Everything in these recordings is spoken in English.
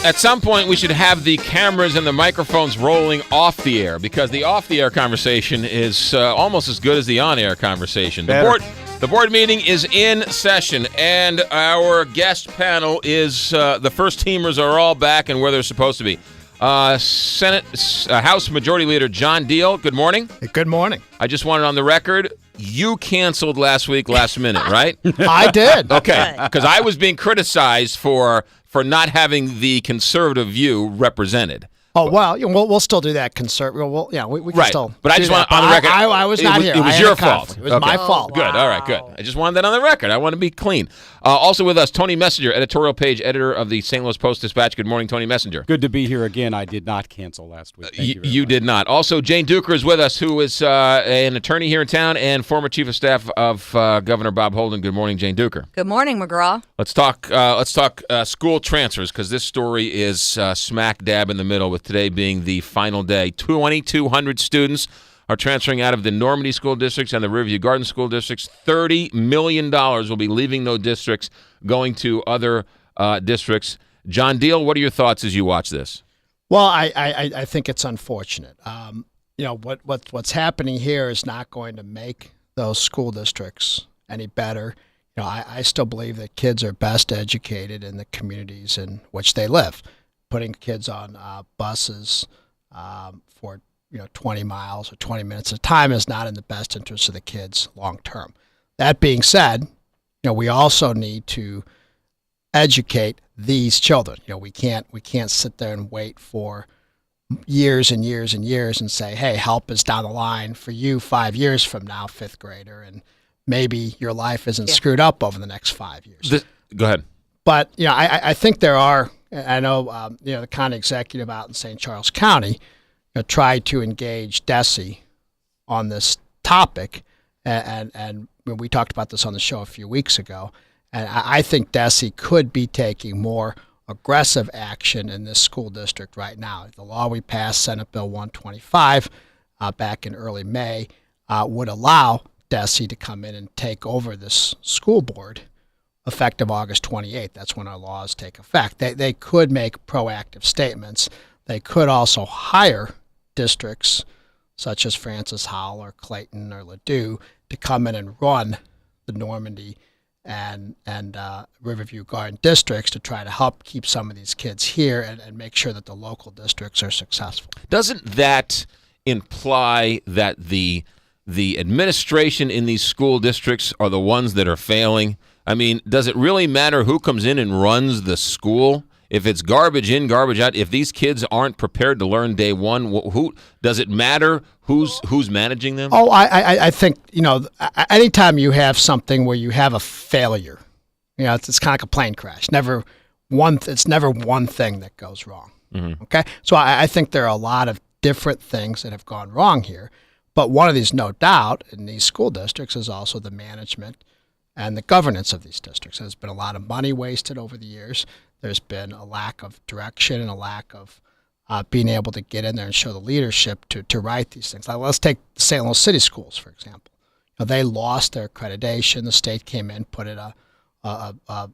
At some point, we should have the cameras and the microphones rolling off the air, because the off-the-air conversation is almost as good as the on-air conversation. The board meeting is in session, and our guest panel is the first teamers are all back and where they're supposed to be. House Majority Leader John Diehl, good morning. Good morning. I just wanted on the record, you canceled last week, last minute, right? I did. Okay, because I was being criticized for not having the conservative view represented. Oh, well, we'll still do that. We can still. But I just want on the record. I was not here. It was your fault. It was my fault. Good. All right. Good. I just wanted that on the record. I want to be clean. Also with us, Tony Messenger, editorial page editor of the St. Louis Post-Dispatch. Good morning, Tony Messenger. Good to be here again. I did not cancel last week. You did not. Also, Jane Dueker is with us, who is an attorney here in town and former chief of staff of Governor Bob Holden. Good morning, Jane Dueker. Good morning, McGraw. Let's talk school transfers, because this story is smack dab in the middle, with today being the final day. 2,200 students are transferring out of the Normandy school districts and the Riverview Garden school districts. $30 million will be leaving those districts, going to other districts. John Diehl, what are your thoughts as you watch this? Well, I think it's unfortunate. What's happening here is not going to make those school districts any better. I still believe that kids are best educated in the communities in which they live. Putting kids on buses for 20 miles or 20 minutes at a time is not in the best interest of the kids long term. That being said, we also need to educate these children. We can't sit there and wait for years and years and years and say, hey, help is down the line for you 5 years from now, fifth grader, and maybe your life isn't screwed up over the next 5 years. Go ahead. But I think there are. I know the county executive out in St. Charles County tried to engage DESE on this topic, and we talked about this on the show a few weeks ago. And I think DESE could be taking more aggressive action in this school district right now. The law we passed, Senate Bill 125, back in early May, would allow DESE to come in and take over this school board effective August 28th. That's when our laws take effect. They could make proactive statements. They could also hire districts such as Francis Howell or Clayton or Ladue to come in and run the Normandy and Riverview Garden districts to try to help keep some of these kids here and make sure that the local districts are successful. Doesn't that imply that the administration in these school districts are the ones that are failing? I mean, does it really matter who comes in and runs the school? If it's garbage in, garbage out, if these kids aren't prepared to learn day one, who does it matter who's managing them? Oh, I think, anytime you have something where you have a failure, it's kind of like a plane crash. It's never one thing that goes wrong. Mm-hmm. Okay? So I think there are a lot of different things that have gone wrong here. But one of these, no doubt, in these school districts is also the management and the governance of these districts. There's been a lot of money wasted over the years. There's been a lack of direction and a lack of being able to get in there and show the leadership to write these things. Like, let's take the St. Louis City schools, for example. They lost their accreditation. The state came in, put in an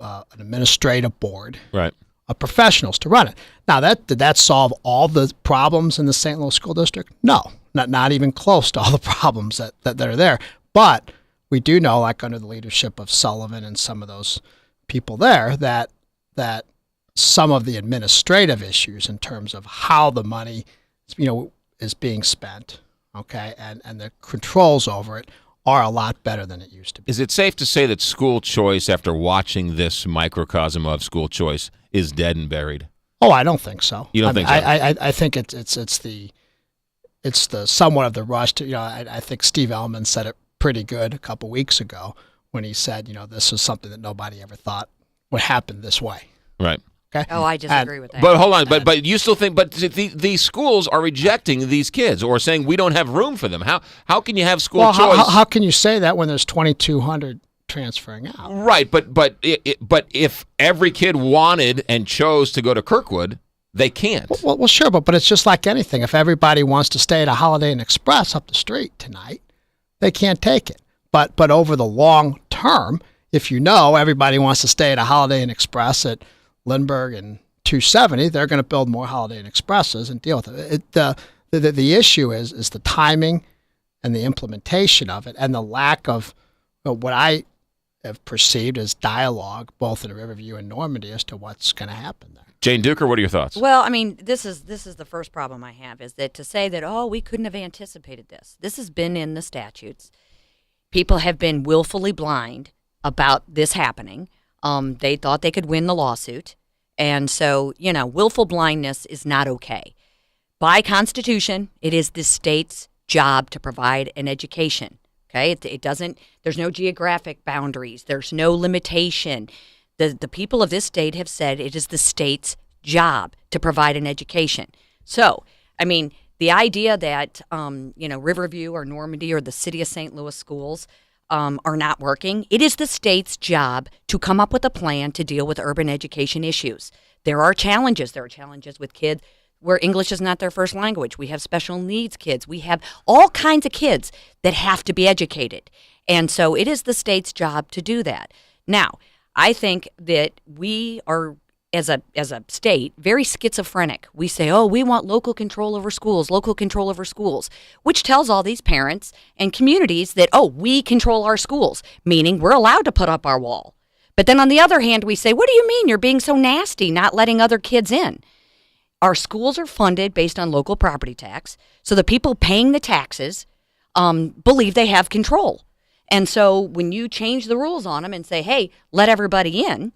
administrative board of professionals to run it. Now, did that solve all the problems in the St. Louis School District? No, not even close to all the problems that are there. But we do know, like under the leadership of Sullivan and some of those people there, that some of the administrative issues in terms of how the money, is being spent, okay, and the controls over it are a lot better than it used to be. Is it safe to say that school choice, after watching this microcosm of school choice, is dead and buried? Oh, I don't think so. You don't think so? I think it's the somewhat of the rush to, I think Steve Ellman said it pretty good a couple weeks ago when he said, this was something that nobody ever thought would happen this way. Right. Okay. Oh, I disagree with that. But hold on, but you still think, but these schools are rejecting these kids or saying we don't have room for them. How can you have school choice? How can you say that when there's 2,200 transferring out? Right, but if every kid wanted and chose to go to Kirkwood, they can't. Well, sure, but it's just like anything. If everybody wants to stay at a Holiday Inn Express up the street tonight, they can't take it. But over the long term, if everybody wants to stay at a Holiday Inn Express at Lindbergh and 270, they're going to build more Holiday Inn Expresses and deal with it. The issue is the timing and the implementation of it, and the lack of what I have perceived as dialogue, both in Riverview and Normandy, as to what's going to happen there. Jane Dueker, what are your thoughts? Well, I mean, this is the first problem I have, is that to say that, oh, we couldn't have anticipated this. This has been in the statutes. People have been willfully blind about this happening. They thought they could win the lawsuit. And so, willful blindness is not okay. By Constitution, it is the state's job to provide an education. Okay, it doesn't. There's no geographic boundaries. There's no limitation. The people of this state have said it is the state's job to provide an education. So, I mean, the idea that Riverview or Normandy or the City of St. Louis schools are not working, it is the state's job to come up with a plan to deal with urban education issues. There are challenges. There are challenges with kids where English is not their first language. We have special needs kids. We have all kinds of kids that have to be educated. And so it is the state's job to do that. Now, I think that we are, as a state, very schizophrenic. We say, oh, we want local control over schools, which tells all these parents and communities that, oh, we control our schools, meaning we're allowed to put up our wall. But then on the other hand, we say, what do you mean you're being so nasty, not letting other kids in? Our schools are funded based on local property tax, so the people paying the taxes believe they have control. And so when you change the rules on them and say, hey, let everybody in,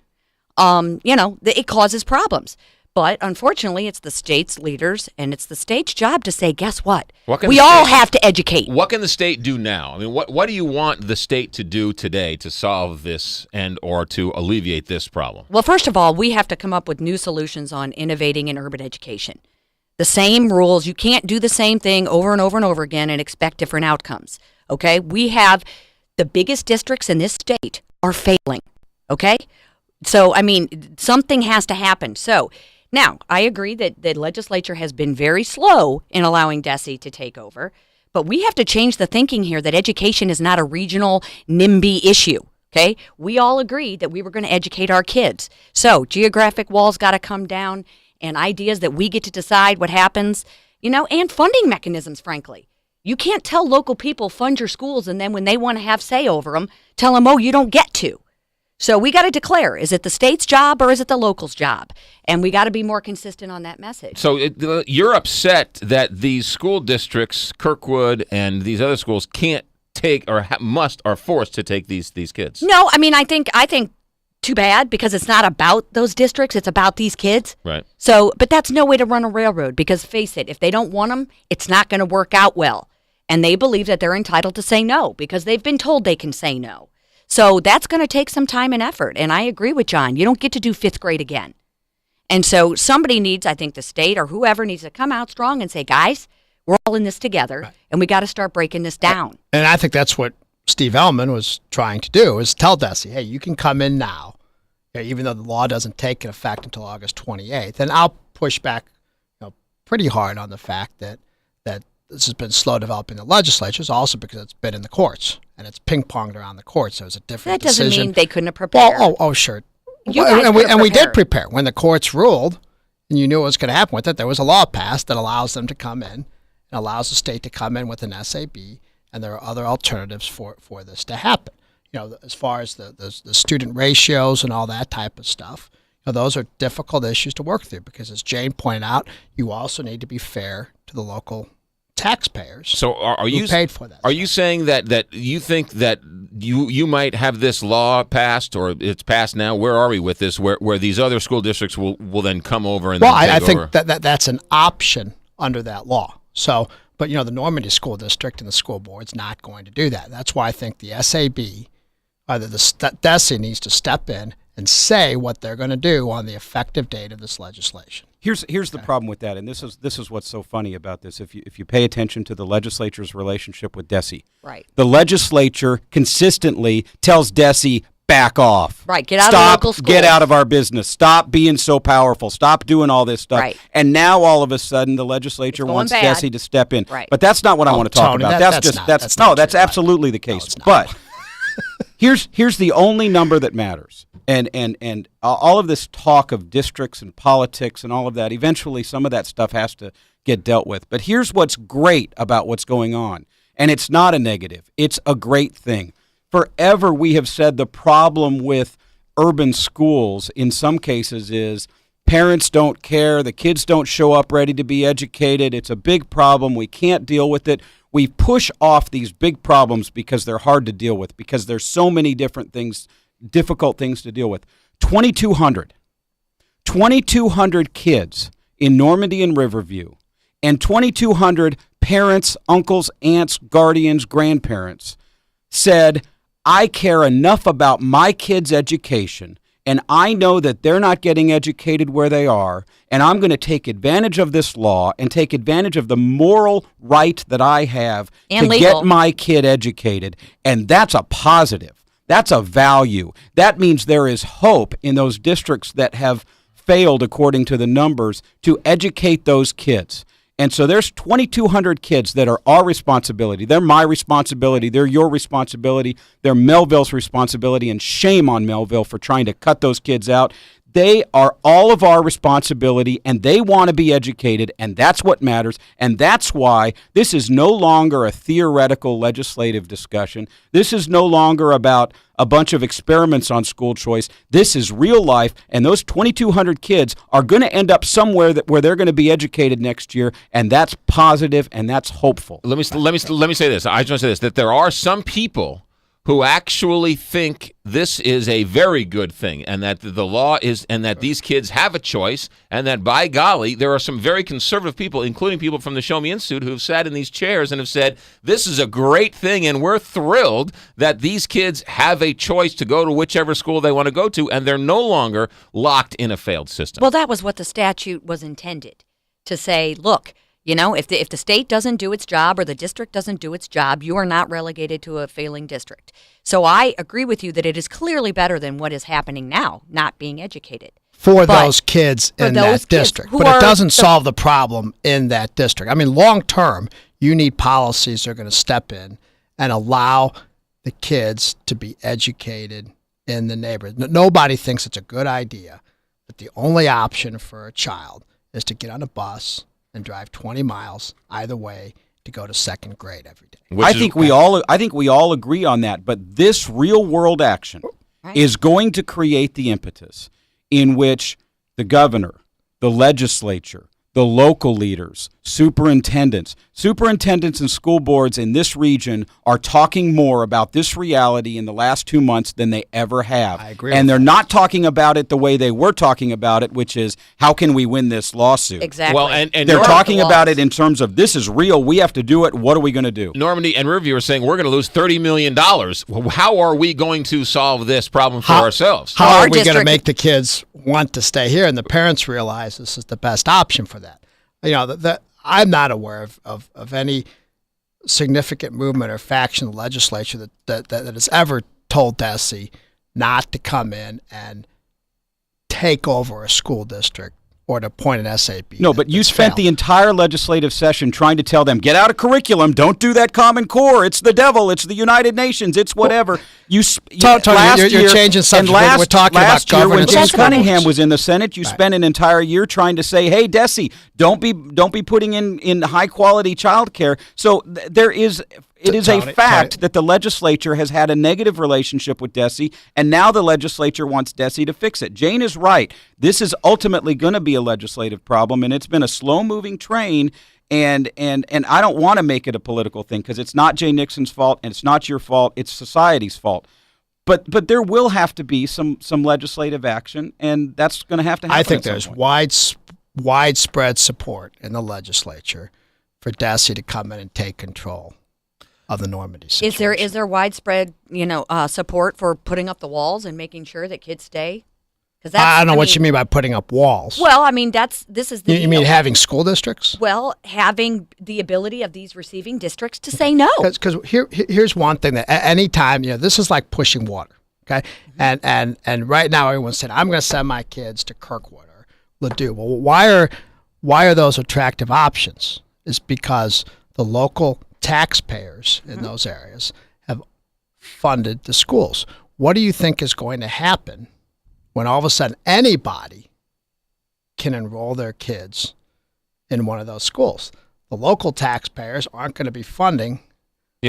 it causes problems. But unfortunately, it's the state's leaders and it's the state's job to say, guess what? We all have to educate. What can the state do now? I mean, what do you want the state to do today to solve this and or to alleviate this problem? Well, first of all, we have to come up with new solutions on innovating in urban education. The same rules. You can't do the same thing over and over and over again and expect different outcomes. Okay? We have the biggest districts in this state are failing. Okay? So, I mean, something has to happen. So, now, I agree that the legislature has been very slow in allowing DESE to take over, but we have to change the thinking here that education is not a regional NIMBY issue, okay? We all agreed that we were going to educate our kids. So geographic walls got to come down, and ideas that we get to decide what happens, and funding mechanisms, frankly. You can't tell local people fund your schools, and then when they want to have say over them, tell them, oh, you don't get to. So we got to declare, is it the state's job or is it the local's job? And we got to be more consistent on that message. So you're upset that these school districts, Kirkwood and these other schools, can't take or are forced to take these kids? No, I mean, I think too bad, because it's not about those districts, it's about these kids. Right. So, but that's no way to run a railroad, because face it, if they don't want them, it's not going to work out well. And they believe that they're entitled to say no because they've been told they can say no. So that's going to take some time and effort. And I agree with John. You don't get to do fifth grade again. And so somebody needs, I think the state or whoever needs to come out strong and say, guys, we're all in this together, right, and we got to start breaking this down. And I think that's what Steve Ellman was trying to do, is tell DESE, hey, you can come in now, even though the law doesn't take effect until August 28th. And I'll push back pretty hard on the fact that this has been slow developing the legislatures, also because it's been in the courts and it's ping-ponged around the courts. So it was a different decision. That doesn't mean they couldn't have prepared. Well, sure. And we did prepare. When the courts ruled and you knew what was going to happen with it, there was a law passed that allows them to come in and allows the state to come in with an SAB, and there are other alternatives for this to happen. As far as the student ratios and all that type of stuff, those are difficult issues to work through because, as Jane pointed out, you also need to be fair to the local taxpayers. So are you paid for that? Are you saying that you think that you might have this law passed, or it's passed now? Where are we with this? Where these other school districts will then come over and I take over? think that's an option under that law. So, but the Normandy School District and the school board's not going to do that. That's why I think the SAB, either the DESE, needs to step in and say what they're going to do on the effective date of this legislation. Here's the problem with that, and this is what's so funny about this. If you pay attention to the legislature's relationship with DESE, right, the legislature consistently tells DESE, back off. Right, get out of local schools. Get out of our business. Stop being so powerful. Stop doing all this stuff. Right. And now all of a sudden the legislature wants DESE to step in. Right. But that's not what I want to talk Tony, about. That's that's absolutely the case. No, Here's the only number that matters. And all of this talk of districts and politics and all of that, eventually some of that stuff has to get dealt with. But here's what's great about what's going on. And it's not a negative. It's a great thing. Forever we have said the problem with urban schools in some cases is parents don't care, the kids don't show up ready to be educated, it's a big problem, we can't deal with it. We push off these big problems because they're hard to deal with, because there's so many different things, difficult things to deal with. 2,200 kids in Normandy and Riverview, and 2,200 parents, uncles, aunts, guardians, grandparents said, I care enough about my kids' education, and I know that they're not getting educated where they are, and I'm going to take advantage of this law and take advantage of the moral right that I have and to legal. get my kid educated. And that's a positive. That's a value. That means there is hope in those districts that have failed, according to the numbers, to educate those kids. And so there's 2,200 kids that are our responsibility. They're my responsibility. They're your responsibility. They're Melville's responsibility, and shame on Melville for trying to cut those kids out. They are all of our responsibility, and they want to be educated, and that's what matters. And that's why this is no longer a theoretical legislative discussion. This is no longer about a bunch of experiments on school choice. This is real life, and those 2,200 kids are going to end up somewhere where they're going to be educated next year, and that's positive and that's hopeful. Let me say this. I just want to say this, that there are some people who actually think this is a very good thing, and that the law is, and that these kids have a choice, and that, by golly, there are some very conservative people, including people from the Show Me Institute, who have sat in these chairs and have said, this is a great thing, and we're thrilled that these kids have a choice to go to whichever school they want to go to, and they're no longer locked in a failed system. Well, that was what the statute was intended to say. Look, you know, if the state doesn't do its job or the district doesn't do its job, you are not relegated to a failing district. So I agree with you that it is clearly better than what is happening now, not being educated. For those kids in that district. But it doesn't solve the problem in that district. I mean, long term, you need policies that are going to step in and allow the kids to be educated in the neighborhood. Nobody thinks it's a good idea that the only option for a child is to get on a bus and drive 20 miles either way to go to second grade every day. I think we all agree on that, but this real world action is going to create the impetus in which the governor, the legislature, the local leaders, superintendents and school boards in this region are talking more about this reality in the last 2 months than they ever have. I agree. And they're not talking about it the way they were talking about it, which is, how can we win this lawsuit? Exactly. Well, and they're talking about it in terms of, this is real, we have to do it, what are we going to do? Normandy and Riverview are saying we're going to lose $30 million. How are we going to solve this problem for ourselves? How are we going to make the kids want to stay here and the parents realize this is the best option for that? You know, I'm not aware of any significant movement or faction in the legislature that has ever told DESE not to come in and take over a school district or to appoint an SAB. No, but you spent the entire legislative session trying to tell them, get out of curriculum, don't do that Common Core, it's the devil, it's the United Nations, it's whatever. You're changing subject. We're talking about governance. When James Cunningham was in the Senate, you spent an entire year trying to say, hey, DESE, don't be putting in high quality child care. So it is a fact that the legislature has had a negative relationship with DESE, and now the legislature wants DESE to fix it. Jane is right. This is ultimately going to be a legislative problem, and it's been a slow-moving train, and I don't want to make it a political thing because it's not Jay Nixon's fault, and it's not your fault. It's society's fault. But there will have to be some legislative action, and that's going to happen. I think there's widespread support in the legislature for DESE to come in and take control of the Normandy situation. Is there widespread support for putting up the walls and making sure that kids stay? I don't know what you mean by putting up walls. Well, I mean You mean having school districts? Well, having the ability of these receiving districts to say no. Because here's one thing that any time, this is like pushing water, okay? Mm-hmm. And right now everyone's saying, I'm going to send my kids to Kirkwood or Ladue. Well, why are those attractive options? It's because the local taxpayers in those areas have funded the schools. What do you think is going to happen when all of a sudden anybody can enroll their kids in one of those schools? The local taxpayers aren't going to be funding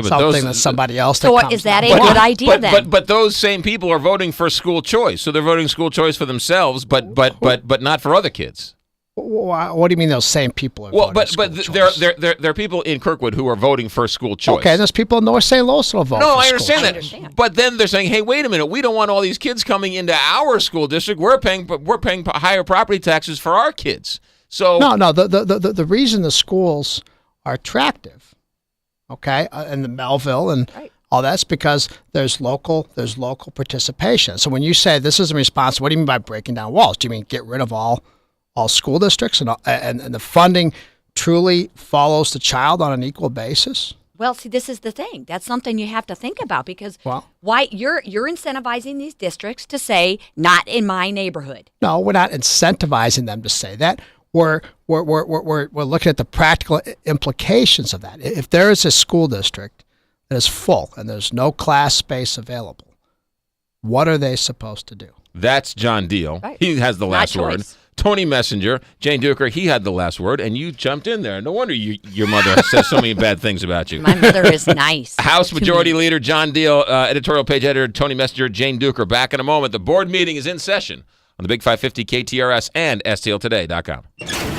something that somebody else. So is that a good idea then? But those same people are voting for school choice, so they're voting school choice for themselves, but not for other kids. What do you mean those same people are voting school choice? There are people in Kirkwood who are voting for school choice. Okay, and there's people in North St. Louis who will vote for No, I school understand choice. that. But then they're saying, hey, wait a minute, we don't want all these kids coming into our school district. We're paying higher property taxes for our kids. So No, the reason the schools are attractive, okay, and the Melville and all that's because there's local participation. So when you say this is a response, what do you mean by breaking down walls? Do you mean get rid of all school districts and the funding truly follows the child on an equal basis? Well, see, this is the thing. That's something you have to think about because why you're incentivizing these districts to say not in my neighborhood. No, we're not incentivizing them to say that. We're looking at the practical implications of that. If there is a school district that is full and there's no class space available, what are they supposed to do? That's John Diehl. Right. He has the last word. Tony Messenger, Jane Dueker, he had the last word, and you jumped in there. No wonder your mother says so many bad things about you. My mother is nice. House Majority Leader John Diehl, editorial page editor Tony Messenger, Jane Dueker. Back in a moment. The board meeting is in session on the Big 550 KTRS and STLtoday.com.